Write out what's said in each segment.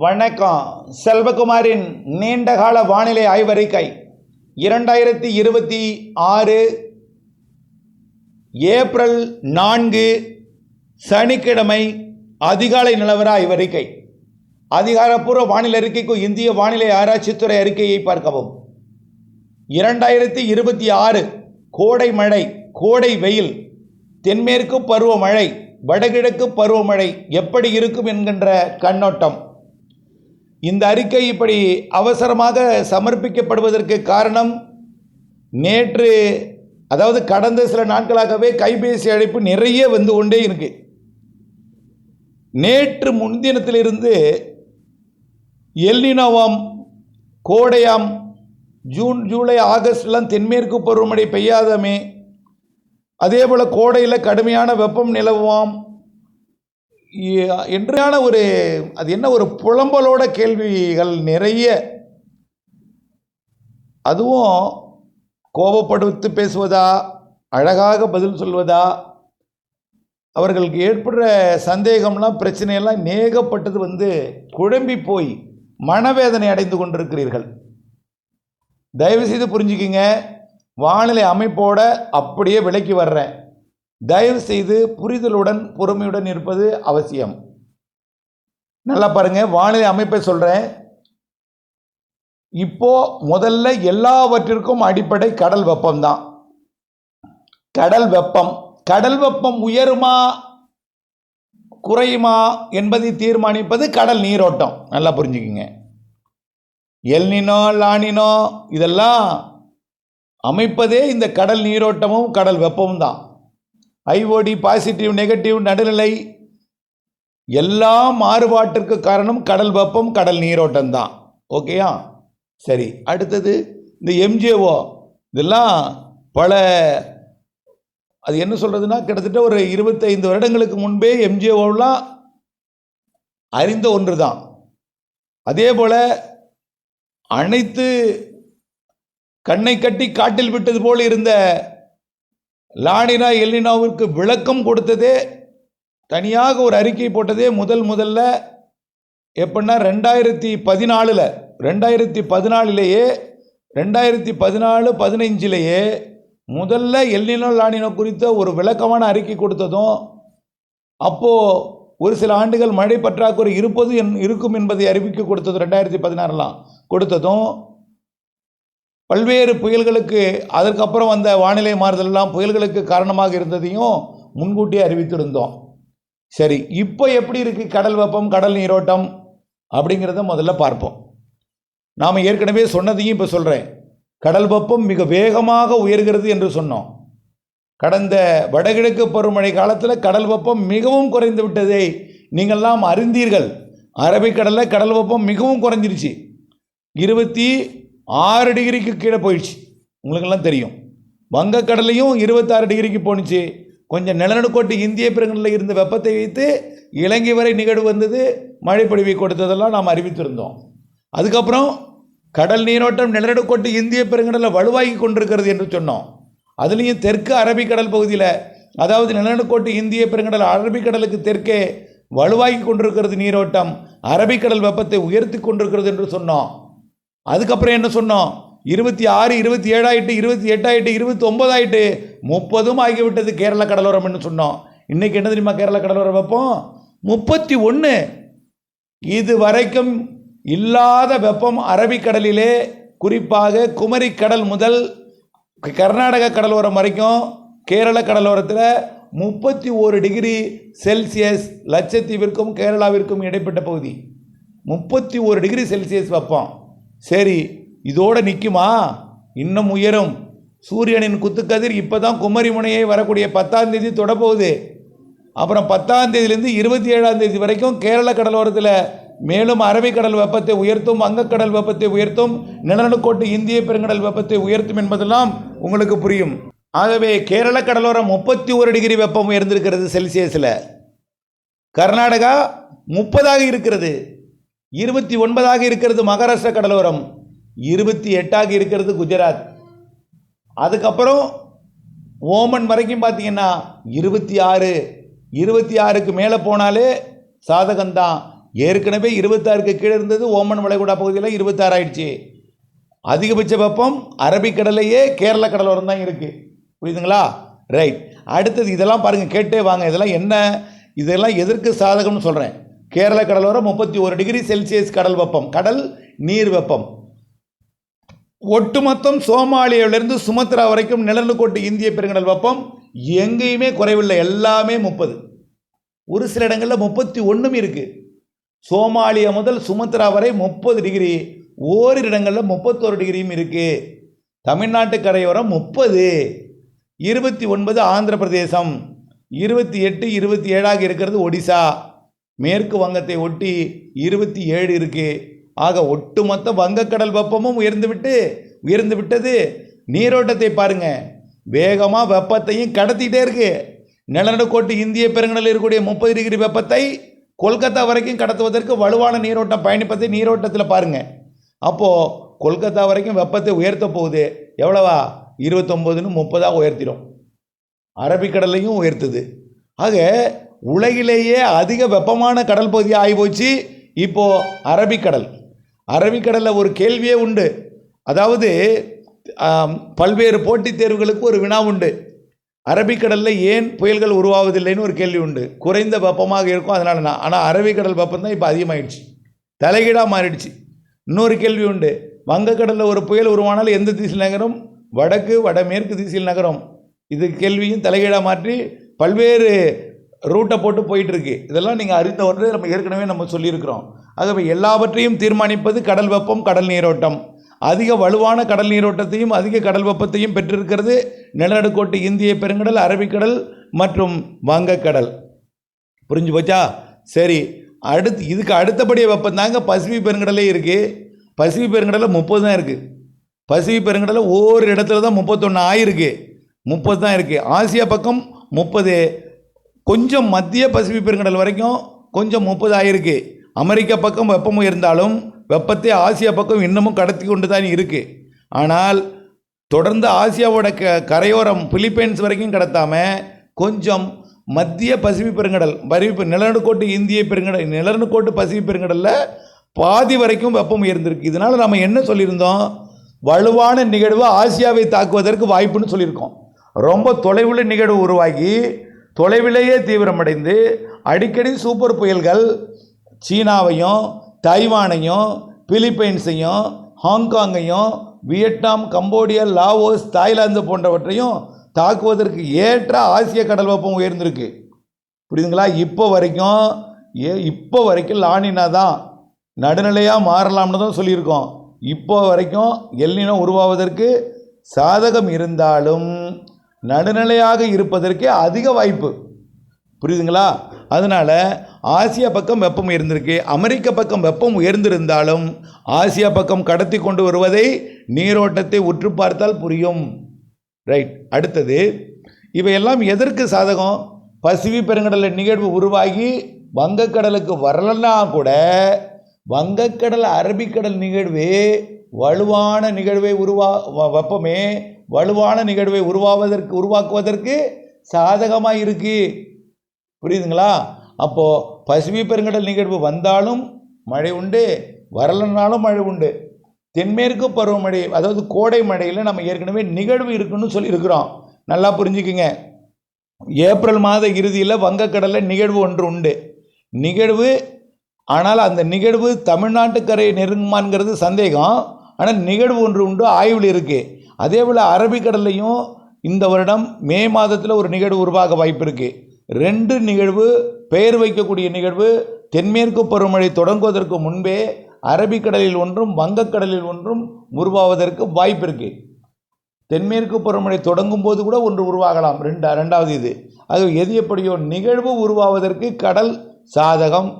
வணக்கம். செல்வகுமாரின் நீண்டகால வானிலை ஆய்வறிக்கை 2026 ஏப்ரல் 4 சனிக்கிழமை அதிகாலை நிலவர ஆய்வறிக்கை. அதிகாரப்பூர்வ வானிலை அறிக்கைக்கு இந்திய வானிலை ஆராய்ச்சித்துறை அறிக்கையை பார்க்கவும். 2026 கோடை மழை, கோடை வெயில், தென்மேற்கு பருவமழை, வடகிழக்கு பருவமழை எப்படி இருக்கும் என்கின்ற கண்ணோட்டம். இந்த அறிக்கை இப்படி அவசரமாக சமர்ப்பிக்கப்படுவதற்கு காரணம், நேற்று அதாவது கடந்த சில நாட்களாகவே கைபேசி அழைப்பு நிறைய வந்து கொண்டே இருக்கு. நேற்று முன்தினத்திலிருந்து எல்னினோவாம், கோடையாம், ஜூன் ஜூலை ஆகஸ்ட்லாம் தென்மேற்கு பருவமழை பெய்யாதமே, அதே போல் கோடையில் கடுமையான வெப்பம் நிலவுவாம் என்றான அது என்ன ஒரு புலம்பலோட கேள்விகள் நிறைய. அதுவும் கோபப்படுத்தி பேசுவதா, அழகாக பதில் சொல்வதா, அவர்களுக்கு ஏற்படுற சந்தேகம்லாம் பிரச்சனையெல்லாம் நேகப்பட்டது குழம்பி போய் மனவேதனை அடைந்து கொண்டிருக்கிறீர்கள். தயவுசெய்து புரிஞ்சுக்கிங்க, வானிலை அமைப்போட அப்படியே விலைக்கு வர்றேன். தயவு செய்து புரிதலுடன் பொறுமையுடன் இருப்பது அவசியம். நல்லா பாருங்க, வானிலை அமைப்பை சொல்றேன். இப்போ முதல்ல எல்லாவற்றிற்கும் அடிப்படை கடல் வெப்பம் தான். கடல் வெப்பம் கடல் வெப்பம் உயருமா குறையுமா என்பதை தீர்மானிப்பது கடல் நீரோட்டம். நல்லா புரிஞ்சுக்கிங்க. எல்னினோ, லானினோ இதெல்லாம் அமைப்பதே இந்த கடல் நீரோட்டமும் கடல் வெப்பமும் தான். ஐஓடி, பாசிட்டிவ், நெகட்டிவ், நடுநிலை எல்லா மாறுபாட்டிற்கு காரணம் கடல் வெப்பம், கடல் நீரோட்டம் தான். ஓகேயா? சரி, அடுத்தது இந்த எம்ஜிஓ இதெல்லாம் அது என்ன சொல்றதுன்னா, கிட்டத்தட்ட ஒரு 25 வருடங்களுக்கு முன்பே எம்ஜிஓலாம் அறிந்த ஒன்று தான். அதே போல அனைத்து கண்ணை கட்டி காட்டில் விட்டது போல் இருந்த லானினா எல்னினோவிற்கு விளக்கம் கொடுத்ததே, தனியாக ஒரு அறிக்கை போட்டதே முதல்ல எப்படின்னா 2014 2014 2014-15 முதல்ல எல்னினோ லானினோ குறித்த ஒரு விளக்கமான அறிக்கை கொடுத்ததும், அப்போது ஒரு சில ஆண்டுகள் மழை பற்றாக்குறை இருக்கும் என்பதை அறிவிக்க கொடுத்ததும் 2016 கொடுத்ததும், பல்வேறு புயல்களுக்கு அதற்கப்புறம் வந்த வானிலை மாறுதலெல்லாம் புயல்களுக்கு காரணமாக இருந்ததையும் முன்கூட்டியே அறிவித்திருந்தோம். சரி, இப்போ எப்படி இருக்குது கடல் வெப்பம், கடல் நீரோட்டம் அப்படிங்கிறத முதல்ல பார்ப்போம். நாம் ஏற்கனவே சொன்னதையும் இப்போ சொல்கிறேன். கடல் வெப்பம் மிக வேகமாக உயர்கிறது என்று சொன்னோம். கடந்த வடகிழக்கு பருவமழை காலத்தில் கடல் வெப்பம் மிகவும் குறைந்து விட்டதை நீங்கள்லாம் அறிந்தீர்கள். அரபிக்கடலில் கடல் வெப்பம் மிகவும் குறைஞ்சிருச்சு. 26 டிகிரிக்கு கீழே போயிடுச்சு. உங்களுக்கெல்லாம் தெரியும். வங்கக்கடலையும் 26 டிகிரிக்கு போணுச்சு. கொஞ்சம் நிலநடுக்கோட்டு இந்திய பெருங்கடலில் இருந்த வெப்பத்தை வைத்து இலங்கை வரை நிகழ்வு வந்தது, மழை பொழிவை கொடுத்ததெல்லாம் நாம் அறிவித்திருந்தோம். அதுக்கப்புறம் கடல் நீரோட்டம் நிலநடுக்கோட்டு இந்திய பெருங்கடலில் வலுவாகி கொண்டிருக்கிறது என்று சொன்னோம். அதுலேயும் தெற்கு அரபிக்கடல் பகுதியில், அதாவது நிலநடுக்கோட்டு இந்திய பெருங்கடல் அரபிக்கடலுக்கு தெற்கே வலுவாகி கொண்டிருக்கிறது நீரோட்டம், அரபிக்கடல் வெப்பத்தை உயர்த்தி கொண்டிருக்கிறது என்று சொன்னோம். அதுக்கப்புறம் என்ன சொன்னோம்? 26, 27 ஆகிட்டு, 28 ஆகிட்டு, 29 ஆகிட்டு, 30 ஆகிவிட்டது கேரள கடலோரம் என்று சொன்னோம். இன்றைக்கி என்ன தெரியுமா கேரள கடலோரம் வெப்பம்? 31. இது வரைக்கும் இல்லாத வெப்பம் அரபிக்கடலிலே, குறிப்பாக குமரி கடல் முதல் கர்நாடக கடலோரம் வரைக்கும் கேரள கடலோரத்தில் 31 டிகிரி செல்சியஸ் லட்சத்தீவிற்கும் கேரளாவிற்கும் இடைப்பட்ட பகுதி 31 டிகிரி செல்சியஸ் வெப்பம். சரி, இதோடு நிற்குமா? இன்னும் உயரும். சூரியனின் குத்துக்கதிர் இப்போ தான் குமரி முனையை வரக்கூடிய 10ஆம் தேதி தொடப்போகுது. அப்புறம் 10ஆம் தேதியிலேருந்து 27ஆம் தேதி வரைக்கும் கேரள கடலோரத்தில் மேலும் அரபிக்கடல் வெப்பத்தை உயர்த்தும், வங்கக்கடல் வெப்பத்தை உயர்த்தும், நிலநடுக்கோட்டு இந்திய பெருங்கடல் வெப்பத்தை உயர்த்தும் என்பதெல்லாம் உங்களுக்கு புரியும். ஆகவே கேரள கடலோரம் 31 டிகிரி வெப்பம் உயர்ந்திருக்கிறது செல்சியஸில். கர்நாடகா 30ஆக இருக்கிறது, 29ஆக இருக்கிறது மகாராஷ்டிரா கடலோரம், 28ஆக இருக்கிறது குஜராத். அதுக்கப்புறம் ஓமன் வரைக்கும் பார்த்தீங்கன்னா 26, 26க்கு மேலே போனாலே சாதகம்தான். ஏற்கனவே 26க்கு கீழே இருந்தது. ஓமன் வளைகுடா பகுதியில் 26 ஆயிடுச்சு. அதிகபட்ச வெப்பம் அரபிக்கடலையே கேரள கடலோரம் தான் இருக்குது. புரியுதுங்களா? ரைட். அடுத்தது இதெல்லாம் பாருங்கள், கேட்டே வாங்க. இதெல்லாம் என்ன, இதெல்லாம் எதற்கு சாதகம்னு சொல்கிறேன். கேரள கடலோரம் 31 டிகிரி செல்சியஸ் கடல் வெப்பம், கடல் நீர் வெப்பம். ஒட்டுமொத்தம் சோமாலியாவிலிருந்து சுமத்ரா வரைக்கும் நிலநடுக்கோட்டு இந்திய பெருங்கடல் வெப்பம் எங்கேயுமே குறைவில்லை, எல்லாமே 30. ஒரு சில இடங்களில் 31 இருக்குது. சோமாலியா முதல் சுமத்ரா வரை 30 டிகிரி, ஓரிரு இடங்களில் 31 டிகிரியும் இருக்குது. தமிழ்நாட்டு கரையோரம் 30, 29 ஆந்திர பிரதேசம், 28, 27 இருக்கிறது ஒடிசா, மேற்கு வங்கத்தை ஒட்டி 27 இருக்குது. ஆக ஒட்டுமொத்த வங்கக்கடல் வெப்பமும் உயர்ந்து விட்டது. நீரோட்டத்தை பாருங்க, வேகமாக வெப்பத்தையும் கடத்திட்டே இருக்கு. நிலநடுக்கோட்டு இந்திய பெருங்கடலில் இருக்கக்கூடிய 30 டிகிரி வெப்பத்தை கொல்கத்தா வரைக்கும் கடத்துவதற்கு வலுவான நீரோட்டம் பயணிப்பதை நீரோட்டத்தில் பாருங்க. அப்போது கொல்கத்தா வரைக்கும் வெப்பத்தை உயர்த்த போகுது. எவ்வளவா? 29ன்னு 30 உயர்த்திடும். அரபிக்கடலையும் உயர்த்துது. ஆக உலகிலேயே அதிக வெப்பமான கடல் பகுதியாக ஆகி போச்சு இப்போது அரபிக்கடலில். ஒரு கேள்வியே உண்டு. அதாவது பல்வேறு போட்டித் தேர்வுகளுக்கு ஒரு வினா உண்டு. அரபிக்கடலில் ஏன் புயல்கள் உருவாவதில்லைன்னு ஒரு கேள்வி உண்டு. குறைந்த வெப்பமாக இருக்கும் அதனால தான். ஆனால் அரபிக்கடல் வெப்பம் தான் இப்போ அதிகமாகிடுச்சு, தலைகீழாக மாறிடுச்சு. இன்னொரு கேள்வி உண்டு. வங்கக்கடலில் ஒரு புயல் உருவானால் எந்த திசையில் நகரும்? வடக்கு வடமேற்கு திசையில் நகரும். இது கேள்வியும் தலைகீழாக மாற்றி பல்வேறு ரூட்டை போட்டு போயிட்டுருக்கு. இதெல்லாம் நீங்கள் அறிந்த ஒன்று, நம்ம ஏற்கனவே சொல்லியிருக்கிறோம். ஆகவே எல்லாவற்றையும் தீர்மானிப்பது கடல் வெப்பம், கடல் நீரோட்டம். அதிக வலுவான கடல் நீரோட்டத்தையும் அதிக கடல் வெப்பத்தையும் பெற்றிருக்கிறது நிலநடுக்கோட்டு இந்திய பெருங்கடல், அரபிக்கடல் மற்றும் வங்கக்கடல். புரிஞ்சு போச்சா? சரி, இதுக்கு அடுத்தபடிய வெப்பம் தாங்க பசிபிக் பெருங்கடலே இருக்குது. பசிபிக் பெருங்கடலில் 30 தான் இருக்குது. பசிபிக் பெருங்கடலில் ஒவ்வொரு இடத்துல தான் 31 ஆயிருக்கு, 30 தான் இருக்குது. ஆசியா பக்கம் 30, கொஞ்சம் மத்திய பசிபிக் பெருங்கடல் வரைக்கும் கொஞ்சம் 30 ஆயிருக்கு. அமெரிக்கா பக்கம் வெப்பம் இருந்தாலும் வெப்பத்தை ஆசியா பக்கம் இன்னமும் கடத்தி கொண்டு தான் இருக்குது. ஆனால் தொடர்ந்து ஆசியாவோட கரையோரம் பிலிப்பைன்ஸ் வரைக்கும் கடத்தாமல் கொஞ்சம் மத்திய பசிபிக் பெருங்கடல், நிலநடுக்கோட்டு இந்திய பெருங்கடல், நிலநடுக்கோட்டு பசிபிக் பெருங்கடலில் பாதி வரைக்கும் வெப்பம் உயர்ந்திருக்கு. இதனால் நம்ம என்ன சொல்லியிருந்தோம்? வலுவான நிகழ்வு ஆசியாவை தாக்குவதற்கு வாய்ப்புன்னு சொல்லியிருக்கோம். ரொம்ப தொலைவில் நிகழ்வு உருவாகி தொலைவிலேயே தீவிரமடைந்து அடிக்கடி சூப்பர் புயல்கள் சீனாவையும் தைவானையும் பிலிப்பைன்ஸையும் ஹாங்காங்கையும் வியட்நாம், கம்போடியா, லாவோஸ், தாய்லாந்து போன்றவற்றையும் தாக்குவதற்கு ஏற்ற ஆசிய கடல் வெப்பம் உயர்ந்திருக்கு. புரியுதுங்களா? இப்போ வரைக்கும் லானினா தான் நடுநிலையாக மாறலாம்னு தான் சொல்லியிருக்கோம். இப்போ வரைக்கும் எல்னினோ உருவாவதற்கு சாதகம் இருந்தாலும் நடுநிலையாக இருப்பதற்கே அதிக வாய்ப்பு. புரியுதுங்களா? அதனால் ஆசியா பக்கம் வெப்பம் உயர்ந்திருக்கு. அமெரிக்க பக்கம் வெப்பம் உயர்ந்திருந்தாலும் ஆசியா பக்கம் கடத்தி கொண்டு வருவதை நீரோட்டத்தை உற்று பார்த்தால் புரியும். ரைட். அடுத்தது, இவையெல்லாம் எதற்கு சாதகம்? பசிபிக் பெருங்கடலில் நிகழ்வு உருவாகி வங்கக்கடலுக்கு வரலன்னா கூட வங்கக்கடல் அரபிக்கடல் நிகழ்வே வலுவான நிகழ்வை வெப்பமே வலுவான நிகழ்வை உருவாக்குவதற்கு சாதகமாக இருக்குது. புரியுதுங்களா? அப்போது பசிபிக் பெருங்கடல் நிகழ்வு வந்தாலும் மழை உண்டு, வரலனாலும் மழை உண்டு. தென்மேற்கு பருவமழை, அதாவது கோடை மழையில் நம்ம ஏற்கனவே நிகழ்வு இருக்குன்னு சொல்லியிருக்கிறோம். நல்லா புரிஞ்சுக்குங்க. ஏப்ரல் மாத இறுதியில் வங்கக்கடலில் நிகழ்வு ஒன்று உண்டு. ஆனால் அந்த நிகழ்வு தமிழ்நாட்டு கரையை நெருங்குமாங்கிறது சந்தேகம். ஆனால் நிகழ்வு ஒன்று உண்டு, ஆய்வில் இருக்குது. அதே போல் அரபிக்கடல்லையும் இந்த வருடம் மே மாதத்தில் ஒரு நிகழ்வு உருவாக வாய்ப்பு இருக்குது. 2 நிகழ்வு, பெயர் வைக்கக்கூடிய நிகழ்வு தென்மேற்கு பருவமழை தொடங்குவதற்கு முன்பே அரபிக்கடலில் ஒன்றும் வங்கக்கடலில் ஒன்றும் உருவாவதற்கு வாய்ப்பு இருக்குது. தென்மேற்கு பருவமழை தொடங்கும் போது கூட ஒன்று உருவாகலாம், ரெண்டாவது இது. அது எது எப்படியோ நிகழ்வு உருவாவதற்கு கடல் சாதகம்,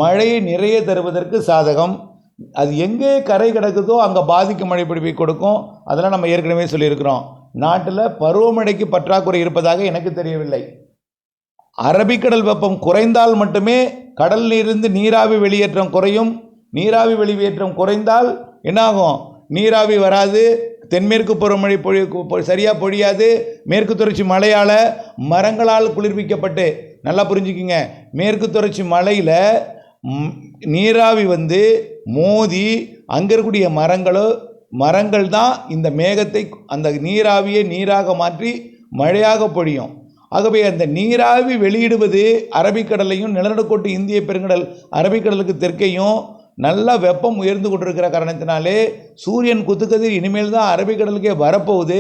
மழையை நிறைய தருவதற்கு சாதகம். அது எங்கே கரை கிடக்குதோ அங்கே பாதிக்கும் மழை பிடிப்பை கொடுக்கும். அதெல்லாம் நம்ம ஏற்கனவே சொல்லியிருக்கிறோம். நாட்டில் பருவமழைக்கு பற்றாக்குறை இருப்பதாக எனக்கு தெரியவில்லை. அரபிக்கடல் வெப்பம் குறைந்தால் மட்டுமே கடல் நீரிலிருந்து நீராவி வெளியேற்றம் குறையும். நீராவி வெளியேற்றம் குறைந்தால் என்னாகும்? நீராவி வராது, தென்மேற்கு பருவமழை சரியாக பொழியாது. மேற்கு தொடர்ச்சி மலையால், மரங்களால் குளிர்விக்கப்பட்டு, நல்லா புரிஞ்சுக்கிங்க, மேற்கு தொடர்ச்சி மலையில் நீராவி வந்து மோதி அங்கே இருக்கக்கூடிய மரங்கள் தான் இந்த மேகத்தை, அந்த நீராவியை நீராக மாற்றி மழையாக பொழியும். ஆகவே அந்த நீராவி வெளியிடுவது அரபிக்கடலையும் நிலநடுக்கோட்டு இந்திய பெருங்கடல் அரபிக்கடலுக்கு தெற்கையும் நல்லா வெப்பம் உயர்ந்து கொண்டிருக்கிற காரணத்தினாலே சூரியன் குத்துக்கதிர் இனிமேல் தான் அரபிக்கடலுக்கே வரப்போகுது.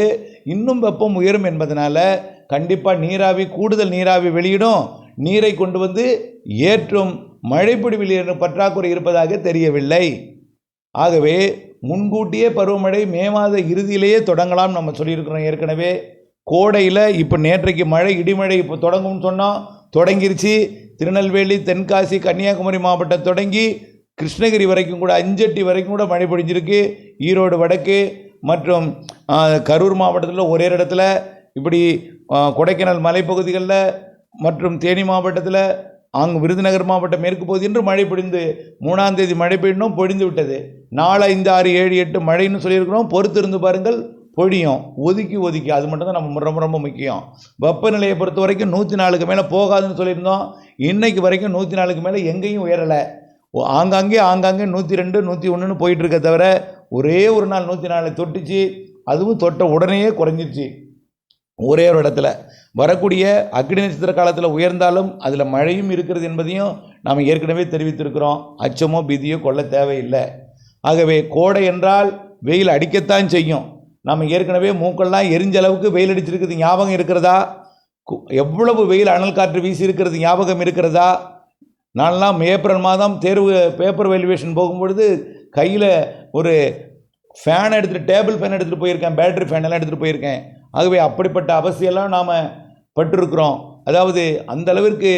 இன்னும் வெப்பம் உயரும் என்பதனால கண்டிப்பாக நீராவி, கூடுதல் நீராவி வெளியிடும், நீரை கொண்டு வந்து ஏற்றும். மழைப்பொழிவில் பற்றாக்குறை இருப்பதாக தெரியவில்லை. ஆகவே முன்கூட்டியே பருவமழை மே மாத இறுதியிலேயே தொடங்கலாம். நம்ம சொல்லியிருக்கிறோம் ஏற்கனவே. கோடையில் இப்போ நேற்றைக்கு மழை, இடிமழை இப்போ தொடங்கும்னு சொன்னோம், தொடங்கிருச்சு. திருநெல்வேலி, தென்காசி, கன்னியாகுமரி மாவட்டம் தொடங்கி கிருஷ்ணகிரி வரைக்கும் கூட, அஞ்சட்டி வரைக்கும் கூட மழை பொழிஞ்சிருக்கு. ஈரோடு வடக்கு மற்றும் கரூர் மாவட்டத்தில் ஒரே இடத்துல, இப்படி கொடைக்கானல் மலைப்பகுதிகளில் மற்றும் தேனி மாவட்டத்தில், அங்கு விருதுநகர் மாவட்டம் மேற்கு பகுதி என்று மழை பொழிந்து 3ஆம் தேதி மழை பெய்யணும், பொழிந்து விட்டது. 4, 5, 6, 7, 8 மழைன்னு சொல்லியிருக்கிறோம். பொறுத்து இருந்து பாருங்கள், பொழியும். ஒதுக்கி அது மட்டும்தான் நம்ம ரொம்ப ரொம்ப முக்கியம். வெப்பநிலையை பொறுத்த வரைக்கும் 104க்கு மேலே போகாதுன்னு சொல்லியிருந்தோம். இன்னைக்கு வரைக்கும் 104க்கு மேலே எங்கேயும் உயரலை. ஆங்காங்கே 102, 101ன்னு போயிட்டு இருக்க தவிர ஒரே ஒரு நாள் 104 தொட்டுச்சு. அதுவும் தொட்ட உடனேயே குறைஞ்சிருச்சு. ஒரே ஒரு இடத்துல வரக்கூடிய அக்னி நட்சத்திர காலத்தில் உயர்ந்தாலும் அதில் மழையும் இருக்கிறது என்பதையும் நாம் ஏற்கனவே தெரிவித்திருக்கிறோம். அச்சமோ பீதியோ கொள்ள தேவையில்லை. ஆகவே கோடை என்றால் வெயில் அடிக்கத்தான் செய்யும். நம்ம ஏற்கனவே மூக்கெல்லாம் எரிஞ்ச அளவுக்கு வெயில் அடிச்சிருக்குது ஞாபகம் இருக்கிறதா? எவ்வளவு வெயில் அனல் காற்று வீசி இருக்கிறது ஞாபகம் இருக்கிறதா? நான்லாம் ஏப்ரல் மாதம் பேப்பர் வேல்யூவேஷன் போகும்பொழுது கையில் ஒரு ஃபேன் எடுத்துகிட்டு, டேபிள் ஃபேன் எடுத்துகிட்டு போயிருக்கேன், பேட்டரி ஃபேன் எல்லாம் எடுத்துகிட்டு போயிருக்கேன். ஆகவே அப்படிப்பட்ட அவசியம்லாம் நாம் பட்டிருக்கிறோம். அதாவது அந்த அளவிற்கு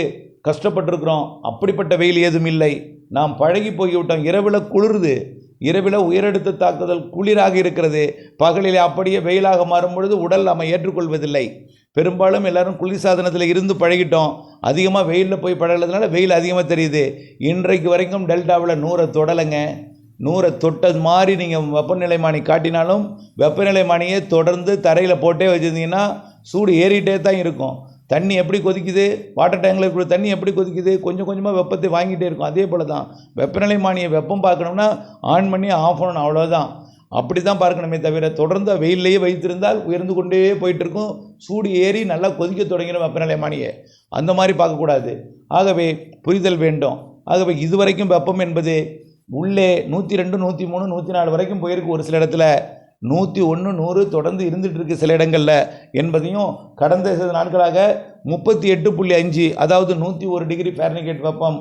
கஷ்டப்பட்டிருக்கிறோம். அப்படிப்பட்ட வெயில் ஏதும் இல்லை. நாம் பழகி போய்விட்டோம். இரவில் குளிருது, இரவில் உயரடுத்த தாக்குதல் குளிராக இருக்கிறது. பகலில் அப்படியே வெயிலாக மாறும் பொழுது உடல் நாம் ஏற்றுக்கொள்வதில்லை. பெரும்பாலும் எல்லோரும் குளிர்சாதனத்தில் இருந்து பழகிட்டோம். அதிகமாக வெயிலில் போய் பழகிறதுனால வெயில் அதிகமாக தெரியுது. இன்றைக்கு வரைக்கும் டெல்டாவில் 100 தொடலைங்க. 100 தொட்டது மாதிரி நீங்கள் வெப்பநிலைமானி காட்டினாலும் வெப்பநிலைமானியை தொடர்ந்து தரையில் போட்டே வச்சுருந்தீங்கன்னா சூடு ஏறிட்டே தான் இருக்கும். தண்ணி எப்படி கொதிக்குது, வாட்டர் டேங்கில் இருக்கிற தண்ணி எப்படி கொதிக்குது, கொஞ்சம் கொஞ்சமாக வெப்பத்தை வாங்கிட்டே இருக்கும். அதே போல் தான் வெப்பநிலைமானியை வெப்பம் பார்க்கணும்னா ஆன் பண்ணி ஆஃப் பண்ணணும், அவ்வளோதான். அப்படி தான் பார்க்கணுமே தவிர தொடர்ந்து வெயிலேயே வைத்திருந்தால் உயர்ந்து கொண்டே போயிட்டுருக்கும். சூடு ஏறி நல்லா கொதிக்க தொடங்கிடும் வெப்பநிலைமானியை. அந்த மாதிரி பார்க்கக்கூடாது. ஆகவே புரிதல் வேண்டும். ஆகவே இதுவரைக்கும் வெப்பம் என்பது உள்ளே 102, 103, 104 வரைக்கும் போயிருக்கு. ஒரு சில இடத்துல 101, 100 தொடர்ந்து இருந்துகிட்டு இருக்குது சில இடங்களில் என்பதையும் கடந்த சில நாட்களாக 38.5, அதாவது 101 டிகிரி ஃபாரன்ஹீட் வெப்பம்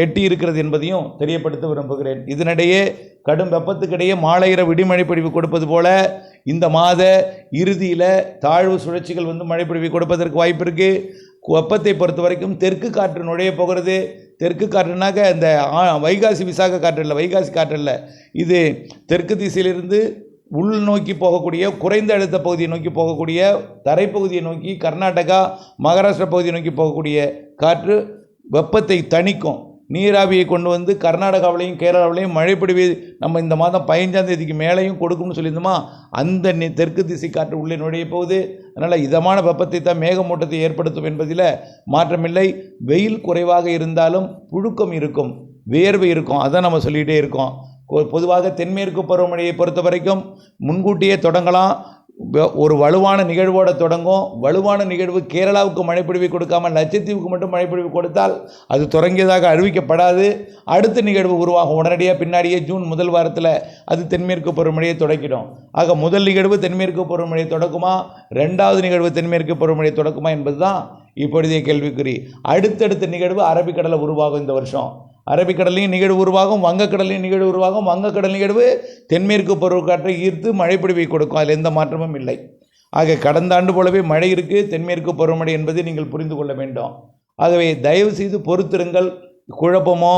எட்டி இருக்கிறது என்பதையும் தெரியப்படுத்த விரும்புகிறேன். இதனிடையே கடும் வெப்பத்துக்கிடையே மாலை இரவு இடிமழை பொழிவு கொடுப்பது போல இந்த மாத இறுதியில் தாழ்வு சுழற்சிகள் வந்து மழை பொழிவு கொடுப்பதற்கு வாய்ப்பு இருக்குது. வெப்பத்தை பொறுத்த வரைக்கும் தெற்கு காற்று நுழைய போகிறது. தெற்கு காற்றுனாக்க இந்த வைகாசி விசாக காற்று இல்லை, வைகாசி காற்று இல்லை. இது தெற்கு திசையிலிருந்து உள் நோக்கி போகக்கூடிய, குறைந்த அழுத்த பகுதியை நோக்கி போகக்கூடிய, தரைப்பகுதியை நோக்கி கர்நாடகா, மகாராஷ்டிரா பகுதியை நோக்கி போகக்கூடிய காற்று வெப்பத்தை தணிக்கும். நீராவியை கொண்டு வந்து கர்நாடகாவிலையும் கேரளாவிலையும் மழை பொழிவு நம்ம இந்த மாதம் 15ஆம் தேதிக்கு மேலேயும் கொடுக்கும்னு சொல்லியிருந்தோமா, அந்த தெற்கு திசை காற்று உள்ளே நுழைய போகுது. அதனால் இதமான வெப்பத்தை தான் மேகமூட்டத்தை ஏற்படுத்தும் என்பதில் மாற்றமில்லை. வெயில் குறைவாக இருந்தாலும் புழுக்கம் இருக்கும், வேர்வை இருக்கும். அதான் நம்ம சொல்லிகிட்டே இருக்கோம். பொதுவாக தென்மேற்கு பருவமழையை பொறுத்த வரைக்கும் முன்கூட்டியே தொடங்கலாம். ஒரு வலுவான நிகழ்வோடு தொடங்கும். வலுவான நிகழ்வு கேரளாவுக்கு மழைப்பொழிவை கொடுக்காமல் லட்சத்தீவுக்கு மட்டும் மழைப்பொழிவு கொடுத்தால் அது தொடங்கியதாக அறிவிக்கப்படாது. அடுத்த நிகழ்வு உருவாகும் உடனடியாக. பின்னாடியே ஜூன் முதல் வாரத்தில் அது தென்மேற்கு பருவமழையை தொடக்கிடும். ஆக முதல் நிகழ்வு தென்மேற்கு பருவமழையை தொடக்குமா, 2வது நிகழ்வு தென்மேற்கு பருவமழையை தொடக்குமா என்பது தான் இப்பொழுதைய கேள்விக்குறி. அடுத்தடுத்த நிகழ்வு அரபிக்கடலில் உருவாகும். இந்த வருஷம் அரபிக்கடலையும் நிகழ்வு உருவாகும், வங்கக்கடலையும் நிகழ்வு உருவாகும். வங்கக்கடல் நிகழ்வு தென்மேற்கு பருவக்காற்றை ஈர்த்து மழைப்பொழிவை கொடுக்கும். அதில் எந்த மாற்றமும் இல்லை. ஆக கடந்த ஆண்டு போலவே மழை இருக்குது. தென்மேற்கு பருவமழை என்பதை நீங்கள் புரிந்து கொள்ள வேண்டும். ஆகவே தயவு செய்து பொறுத்திருங்கள். குழப்பமோ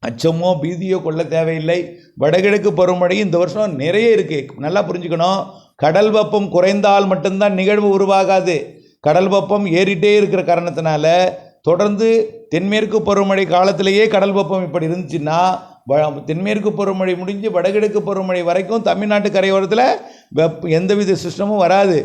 அச்சமோ பீதியோ கொள்ள தேவையில்லை. வடகிழக்கு பருவமழை இந்த வருஷம் நிறைய இருக்குது. நல்லா புரிஞ்சுக்கணும். கடல் வெப்பம் குறைந்தால் மட்டும்தான் நிகழ்வு உருவாகாது. கடல் வெப்பம் ஏறிட்டே இருக்கிற காரணத்தினால தொடர்ந்து தென்மேற்கு பருவமழை காலத்திலேயே கடல் வெப்பம் இப்படி இருந்துச்சுன்னா தென்மேற்கு பருவமழை முடிஞ்சு வடகிழக்கு பருவமழை வரைக்கும் தமிழ்நாட்டு கரையோரத்தில் எந்தவித சிஸ்டமும் வராது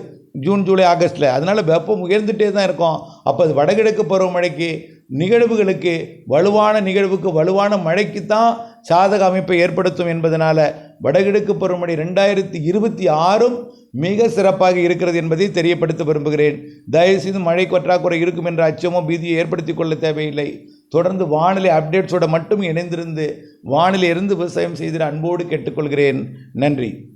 ஜூன், ஜூலை, ஆகஸ்ட்டில். அதனால் வெப்பம் உயர்ந்துகிட்டே தான் இருக்கும். அப்போ அது வடகிழக்கு பருவமழைக்கு நிகழ்வுகளுக்கு வலுவான நிகழ்வுக்கு வலுவான மழைக்குத்தான் சாதக அமைப்பை ஏற்படுத்தும் என்பதனால் வடகிழக்கு பருவமழை 2026 மிக சிறப்பாக இருக்கிறது என்பதை தெரியப்படுத்த விரும்புகிறேன். தயவுசெய்து மழை பற்றாக்குறை இருக்கும் என்ற அச்சமோ பீதியை ஏற்படுத்தி கொள்ள தேவையில்லை. தொடர்ந்து வானிலை அப்டேட்ஸோடு மட்டும் இணைந்திருந்து வானிலை இருந்து விவசாயம் செய்திட அன்போடு கேட்டுக்கொள்கிறேன். நன்றி.